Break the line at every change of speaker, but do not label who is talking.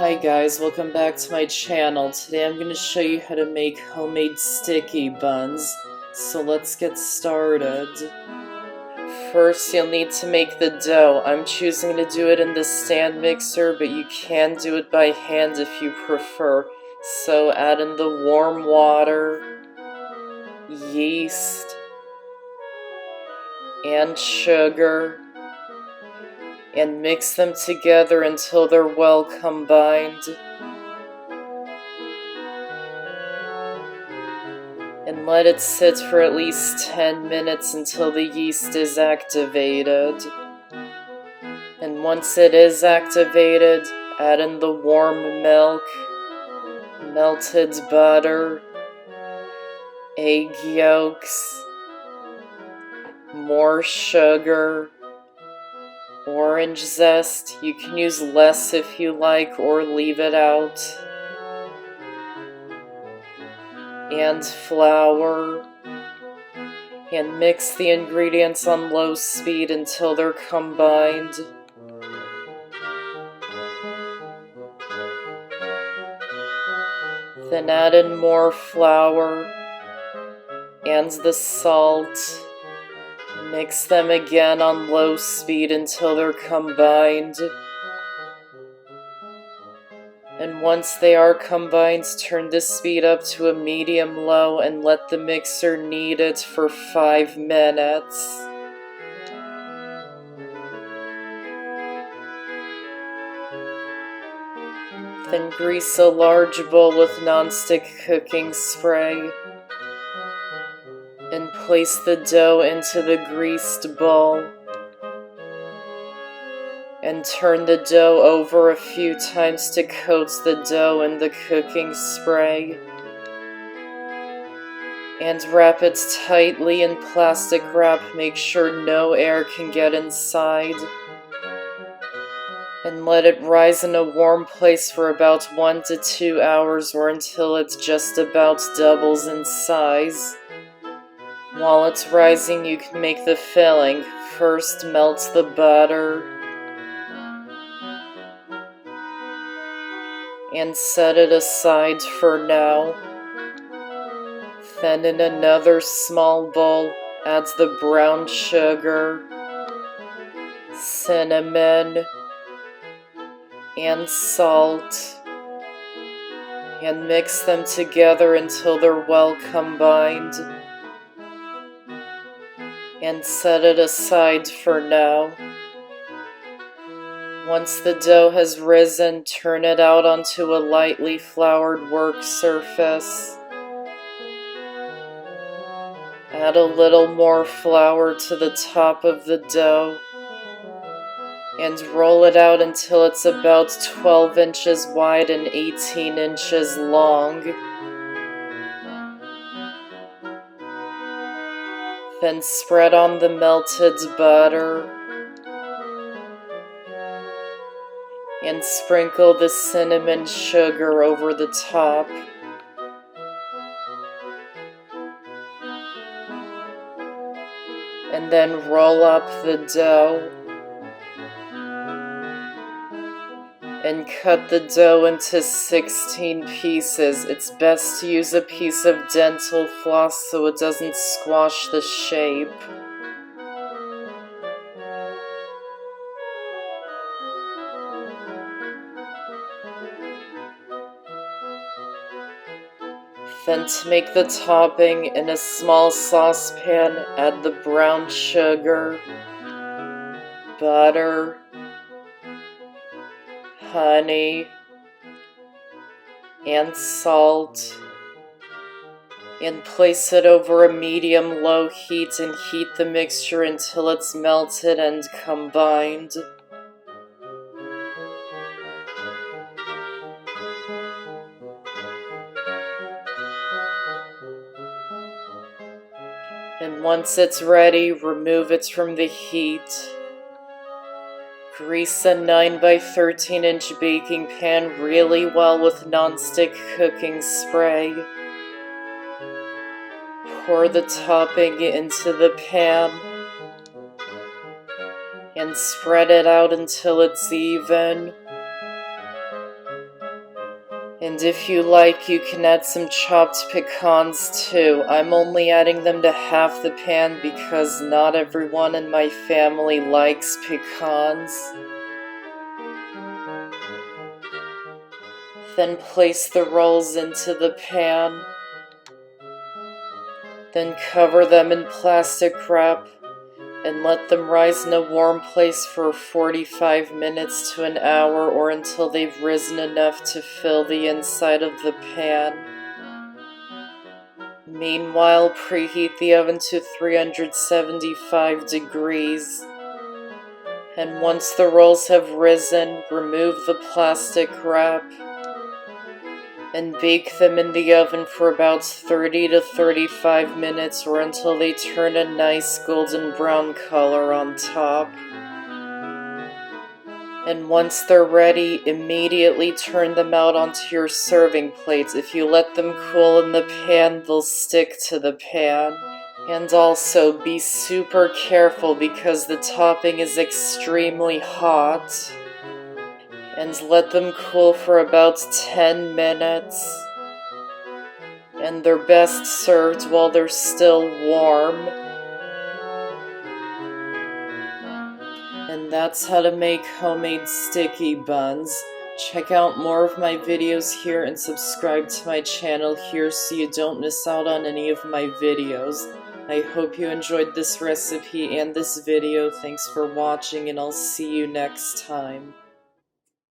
Hi guys, welcome back to my channel. Today I'm going to show you how to make homemade sticky buns. So let's get started. First you'll need to make the dough. I'm choosing to do it in the stand mixer, but you can do it by hand if you prefer. So add in the warm water, yeast, and sugar, and mix them together until they're well combined. And let it sit for at least 10 minutes until the yeast is activated. And once it is activated, add in the warm milk, melted butter, egg yolks, more sugar, orange zest. You can use less if you like or leave it out. And flour, and mix the ingredients on low speed until they're combined. Then add in more flour and the salt. Mix them again on low speed until they're combined. And once they are combined, turn the speed up to a medium-low and let the mixer knead it for 5 minutes. Then grease a large bowl with non-stick cooking spray and place the dough into the greased bowl. And turn the dough over a few times to coat the dough in the cooking spray. And wrap it tightly in plastic wrap. Make sure no air can get inside. And let it rise in a warm place for about 1 to 2 hours or until it just about doubles in size. While it's rising, you can make the filling. First, melt the butter and set it aside for now. Then in another small bowl, add the brown sugar, cinnamon, and salt, and mix them together until they're well combined. And set it aside for now. Once the dough has risen, turn it out onto a lightly floured work surface. Add a little more flour to the top of the dough and roll it out until it's about 12 inches wide and 18 inches long. Then spread on the melted butter and sprinkle the cinnamon sugar over the top. And then roll up the dough and cut the dough into 16 pieces. It's best to use a piece of dental floss so it doesn't squash the shape. Then to make the topping, in a small saucepan, add the brown sugar, butter, honey, and salt, and place it over a medium-low heat and heat the mixture until it's melted and combined. And once it's ready, remove it from the heat. Grease a 9 by 13 inch baking pan really well with non-stick cooking spray. Pour the topping into the pan and spread it out until it's even. And if you like, you can add some chopped pecans too. I'm only adding them to half the pan because not everyone in my family likes pecans. Then place the rolls into the pan. Then cover them in plastic wrap and let them rise in a warm place for 45 minutes to an hour or until they've risen enough to fill the inside of the pan. Meanwhile, preheat the oven to 375 degrees. And once the rolls have risen, remove the plastic wrap and bake them in the oven for about 30 to 35 minutes or until they turn a nice golden brown color on top. And once they're ready, immediately turn them out onto your serving plates. If you let them cool in the pan, they'll stick to the pan. And also, be super careful because the topping is extremely hot. And let them cool for about 10 minutes. And they're best served while they're still warm. And that's how to make homemade sticky buns. Check out more of my videos here and subscribe to my channel here so you don't miss out on any of my videos. I hope you enjoyed this recipe and this video. Thanks for watching and I'll see you next time.